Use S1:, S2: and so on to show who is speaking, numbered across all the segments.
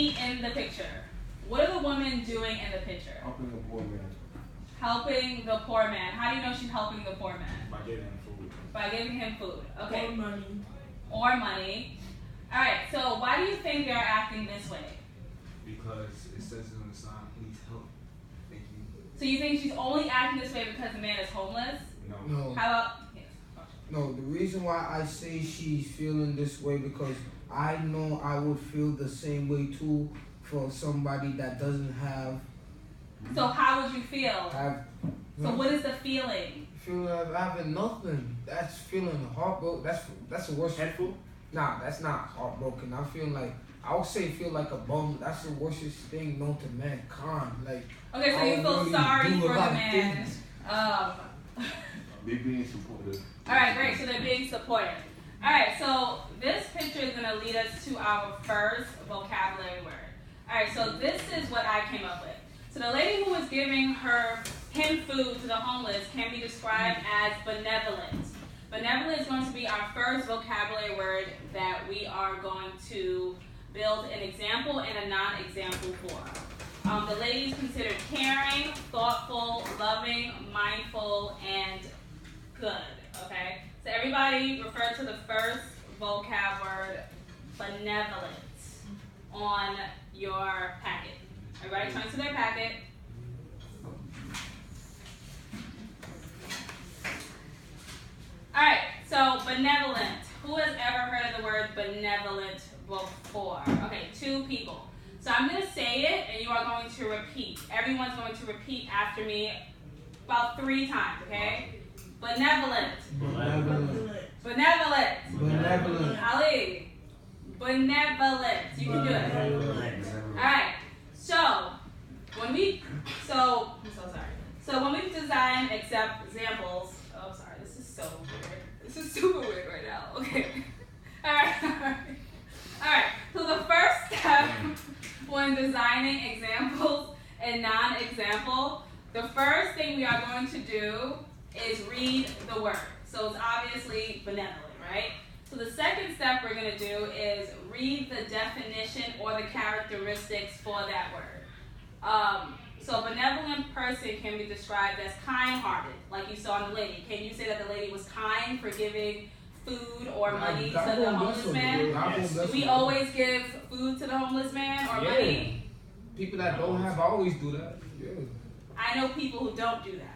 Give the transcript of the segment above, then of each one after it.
S1: me in the picture. What are the women doing in the picture?
S2: Helping the poor man.
S1: Helping the poor man. How do you know she's helping the poor man?
S2: By giving him food.
S1: By giving him food. Okay.
S3: Or money.
S1: Or money. Alright, so why do you think they're acting this way?
S2: Because it says it on the sign, please help. Thank you.
S1: So you think she's only acting this way because the man is homeless?
S2: No.
S1: How about... Yes.
S4: No, the reason why I say she's feeling this way because I know I would feel the same way too for somebody that doesn't have.
S1: So how would you feel? So what is the feeling?
S4: Feeling of having nothing. That's feeling heartbroken. That's the worst.
S2: Headful?
S4: Nah, that's not heartbroken. I feel like I would say feel like a bum. That's the worstest thing known to mankind. Like.
S1: Okay, so you feel
S4: really
S1: sorry for the
S4: lot of
S1: man.
S4: things.
S2: They're being supportive.
S1: Alright, great. So they're being supportive. Alright, so this picture is going to lead us to our first vocabulary word. Alright, so this is what I came up with. So the lady who was giving him food to the homeless can be described as benevolent. Benevolent is going to be our first vocabulary word that we are going to build an example and a non-example for. The lady is considered caring, thoughtful, loving, mindful, and good. Okay? So everybody refer to the first vocab word, benevolent, on your packet. Everybody turn to their packet. Alright, so benevolent. Who has ever heard of the word benevolent before? Okay, 2 people. So I'm going to say it and you are going to repeat. Everyone's going to repeat after me about 3 times, okay? Benevolent.
S4: Benevolent.
S1: Benevolent.
S4: Benevolent.
S1: Ali. Benevolent. You can do it.
S3: Benevolent.
S1: Alright. So when we design examples, oh sorry, this is so weird. This is super weird right now. Okay. Alright. So the first step when designing examples and non-example, the first thing we are going to do is read the word. So it's obviously benevolent, right? So the second step we're going to do is read the definition or the characteristics for that word. So a benevolent person can be described as kind-hearted, like you saw in the lady. Can you say that the lady was kind for giving food or money to the homeless man?
S4: Yes.
S1: Do we always give food to the homeless man or money?
S4: People that don't have always do that. Yeah.
S1: I know people who don't do that.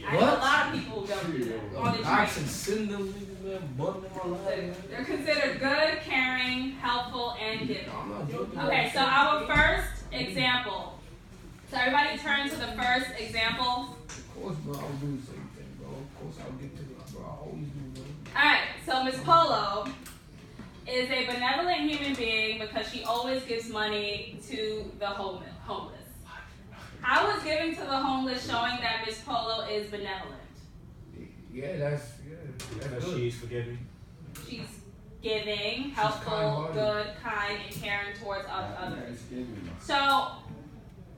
S1: I
S4: What?
S1: know a lot of people who don't do that on the
S4: I
S1: train.
S4: can send them niggas, man, button them alive.
S1: They're considered good, caring, helpful, and giving.
S4: I'm not joking.
S1: Okay, so our first example. So everybody turn to the first example.
S4: Of course, bro, I'll do the same thing, bro. Of course, I'll get to it, bro. I always do, bro.
S1: Alright, so Miss Polo is a benevolent human being because she always gives money to the homeless. How is giving to the homeless showing that Miss Polo is benevolent?
S4: Yeah, that's
S2: Because
S4: good.
S2: she's forgiving.
S1: She's giving, helpful,
S4: kind-hearted.
S1: good, kind, and caring towards others. So,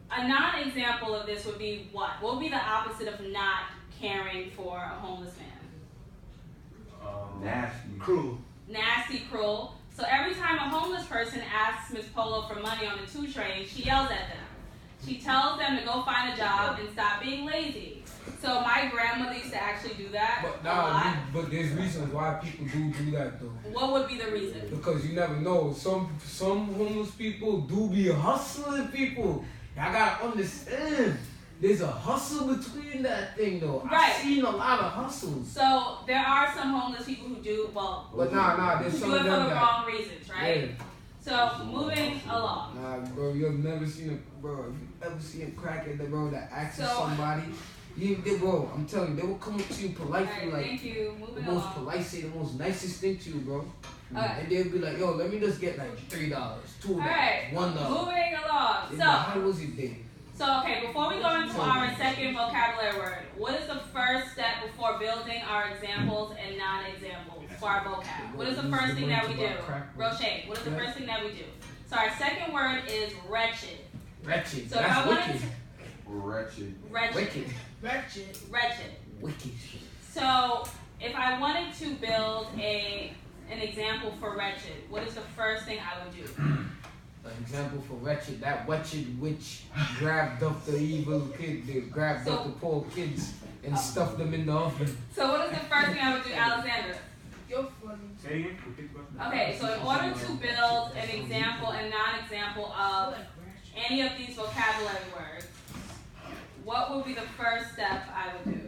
S1: a non-example of this would be what? What would be the opposite of not caring for a homeless man?
S2: Nasty.
S5: Cruel.
S1: Nasty, cruel. So every time a homeless person asks Miss Polo for money on the 2 train, she yells at them. She tells them to go find a job and stop being lazy. So my grandmother used to actually do that
S4: But
S1: a lot.
S4: but there's reasons why people do that though.
S1: What would be the reason?
S4: Because you never know. Some homeless people do be hustling people. Y'all gotta understand. There's a hustle between that thing though.
S1: Right.
S4: I've seen a lot of hustles.
S1: So there are some homeless people who do, well,
S4: But nah, there's
S1: who
S4: some
S1: do it
S4: of
S1: for
S4: them
S1: the
S4: that.
S1: wrong reasons, right?
S4: Yeah.
S1: So moving along.
S4: Nah, bro, you have never seen if you ever seen a crackhead, bro, that asks somebody. Bro, I'm telling you, they will come up to you politely,
S1: Alright,
S4: like
S1: thank you.
S4: the
S1: Moving
S4: most
S1: along.
S4: polite, say the most nicest thing to you, bro.
S1: Okay.
S4: And they'll be like, yo, let me just get like $3, $2,
S1: Alright,
S4: $1.
S1: moving along.
S4: They be
S1: So,
S4: like, how was your day?
S1: okay, before we go into our second vocabulary word, what is the first step before building our examples and non-examples for our vocab? What is the first thing that we do? Roche, what is the first thing that we do? So our second word is wretched.
S4: Wretched.
S1: So if I
S4: That's
S1: wanted
S4: wicked.
S2: Wretched.
S1: Wretched.
S4: Wicked.
S1: Wretched.
S4: Wicked.
S1: So if I wanted to build an example for wretched, what is the first thing I would do?
S4: An example for wretched, that wretched witch grabbed up the evil kid, they grabbed up the poor kids and stuffed them in the oven.
S1: So what is the first thing I would do, Alexander?
S3: You're funny.
S2: Say again. Repeat the question.
S1: Okay, so in order to build an example and non-example of any of these vocabulary words, what would be the first step I would do?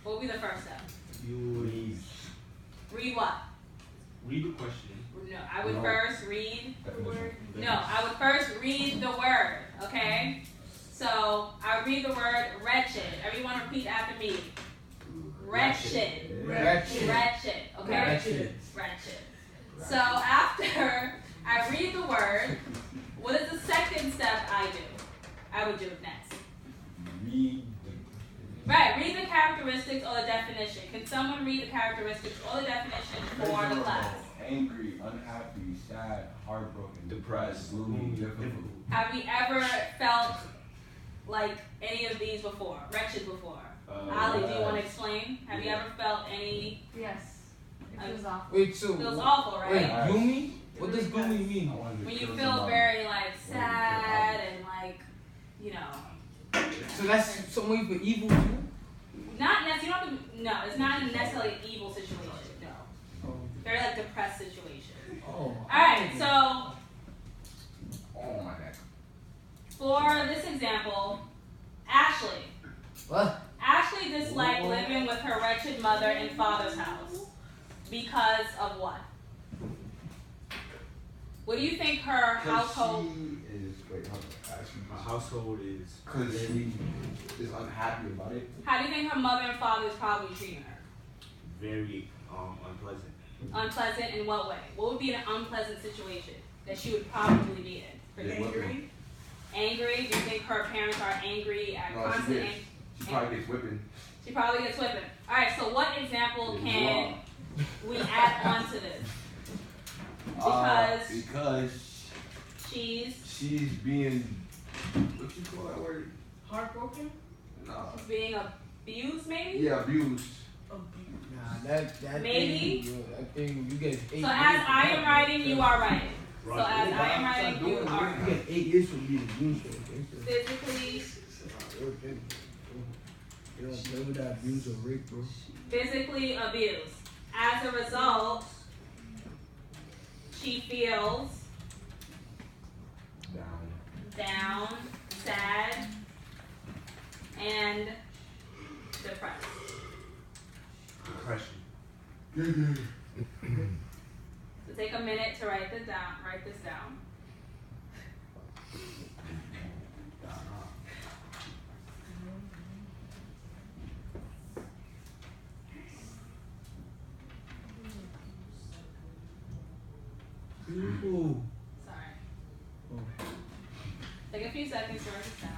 S1: What would be the first step?
S2: You read.
S1: Read what?
S2: Read the question.
S1: No, I would first read the word. No, I would first read the word, okay? So, I would read the word wretched. Everyone repeat after me. Wretched.
S4: Wretched.
S1: Wretched, okay?
S4: Wretched.
S1: Wretched. So, after I read the word, what is the second step I do? I would do next.
S5: Read.
S1: Right, read the characteristics or the definition. Can someone read the characteristics or the definition for the class?
S5: Angry, unhappy, sad, heartbroken, depressed, gloomy, difficult.
S1: Have we ever felt like any of these before? Wretched before? Ali, do you want to explain? Have you ever felt any?
S3: Yes. It feels awful.
S4: Wait, so
S1: It feels awful, right?
S4: wait, gloomy? What does gloomy mean?
S1: When you feel very like sad and like, you know.
S4: So that's some way for evil too?
S1: Not necessarily, you don't have to, no, it's not necessarily an evil situation, no. Very like depressed situation.
S4: Oh.
S1: Alright, so
S5: Oh my God.
S1: for this example, Ashley.
S4: What?
S1: Ashley disliked living with her wretched mother in father's house. Because of what? What do you think her household?
S5: She is, wait, hold on.
S2: My household is.
S5: Because she is unhappy about it.
S1: How do you think her mother and father is probably treating her?
S2: Very unpleasant.
S1: Unpleasant in what way? What would be an unpleasant situation that she would probably be in? For
S5: Yeah,
S1: you?
S5: whipping.
S1: Angry? Do you think her parents are angry at
S5: No,
S1: constant?
S5: she probably gets whipping.
S1: She probably gets whipping. All right. So what example can we add on to this?
S5: Because she's being, what you call that word?
S3: Heartbroken?
S5: No.
S1: She's being abused, maybe.
S5: Yeah, abused.
S4: Nah, that
S1: Maybe.
S4: thing, bro, that thing, you get 8 years.
S1: So as I am writing, you are writing. So
S2: Right.
S1: as I am writing, you are
S4: You get 8 years from being abused.
S1: physically
S4: You don't play with that abuse or rape, bro.
S1: physically abused. As a result, she feels down, sad, and depressed.
S2: Depression.
S1: So take a minute to write this down. Write this down.
S4: Ooh.
S1: Sorry.
S4: Oh.
S1: Take a few seconds to write this down.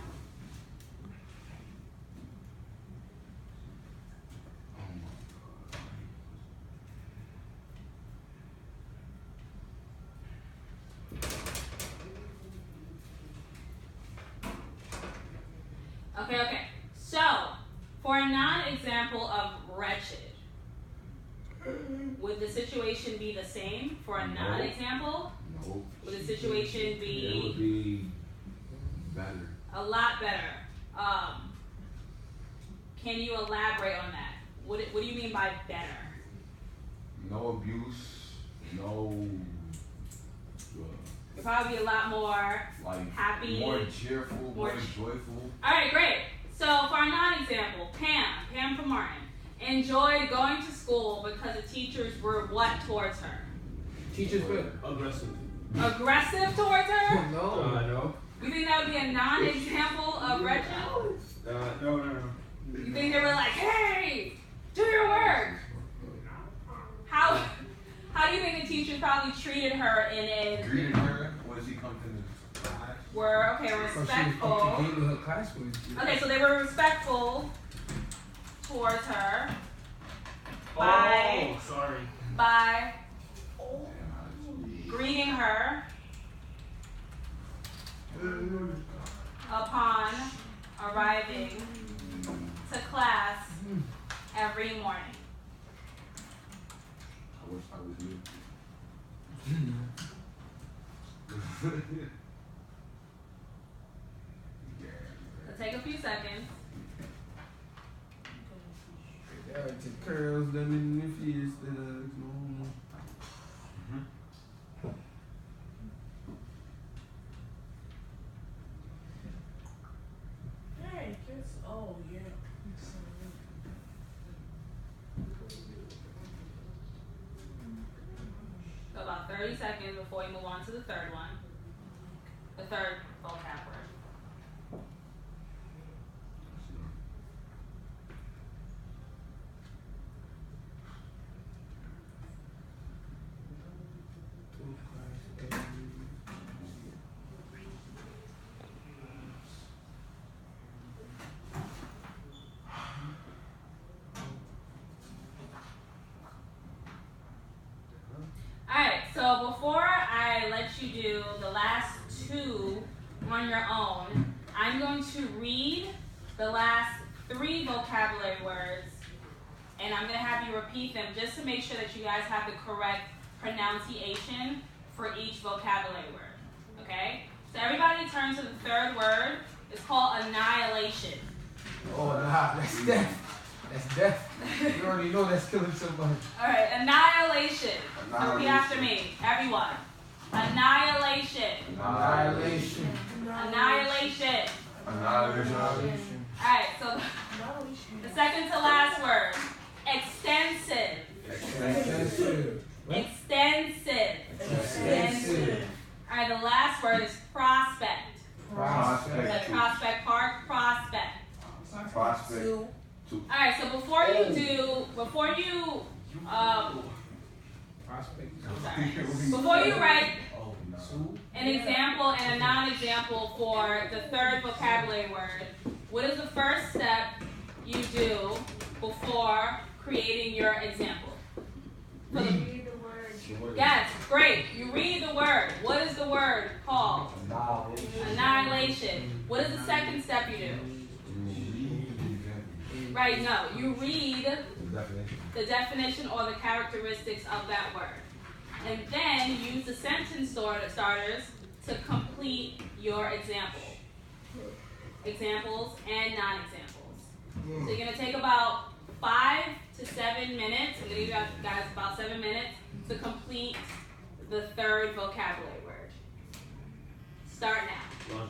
S1: Okay. So, for a non-example of wretched, would the situation be the same for a non-example?
S5: No.
S1: Would the situation
S5: It would
S1: be
S5: be better.
S1: a lot better? Can you elaborate on that? What do you mean by better?
S5: No abuse. No.
S1: It'd probably be a lot more.
S5: Like
S1: Happy.
S5: more cheerful,
S1: More
S5: more joyful.
S1: All right, great. So for a non-example, Pam from Martin, enjoyed going to school because the teachers were what towards her?
S4: Teachers quit.
S2: Aggressive.
S1: Aggressive towards her?
S4: No.
S2: No.
S1: You think that would be a non-example of wretched?
S2: No.
S1: You think they were like, hey, do your work? How do you think the teachers probably treated her in a
S5: Greeted her. What does he come to the class?
S1: were
S4: She was
S1: respectful?
S4: up to date with her classmates.
S1: Okay, so they were respectful towards her by
S2: Sorry.
S1: greeting her upon arriving to class every morning.
S5: I wish I was you.
S1: It'll take a few seconds.
S5: To curls them in the face, no.
S3: Hey, kids. Oh, yeah.
S1: So about 30 seconds before you move on to the third one. The third vocab word. Alright, so before I let you do the last two on your own, I'm going to read the last three vocabulary words, and I'm going to have you repeat them just to make sure that you guys have the correct pronunciation for each vocabulary word. Okay? So everybody turn to the third word. It's called annihilation.
S4: Oh, nah, that's death. That's death. You already know that's killing somebody.
S1: Alright, annihilation. Repeat after me, everyone. Annihilation.
S4: Annihilation.
S1: Annihilation.
S5: Annihilation.
S1: Alright, so the second to last word. Extensive.
S4: Extensive.
S1: Extensive.
S4: Extensive.
S1: Alright, the last word is prospect.
S4: Prospect.
S1: Like Prospect Park, prospect.
S5: Prospect.
S1: Alright, so before you
S4: Prospect.
S1: sorry. Before you write an example and a non-example for the third vocabulary word, what is the first step you do before creating your example?
S3: Read the word.
S1: Yes, great. You read the word. What is the word called? Annihilation. What is the second step you do? Right, no. You read the definition or the characteristics of that word. And then use the sentence starters to complete your example. Examples and non-examples. So you're going to take about 5 to 7 minutes. I'm going to give you guys about 7 minutes to complete the third vocabulary word. Start now.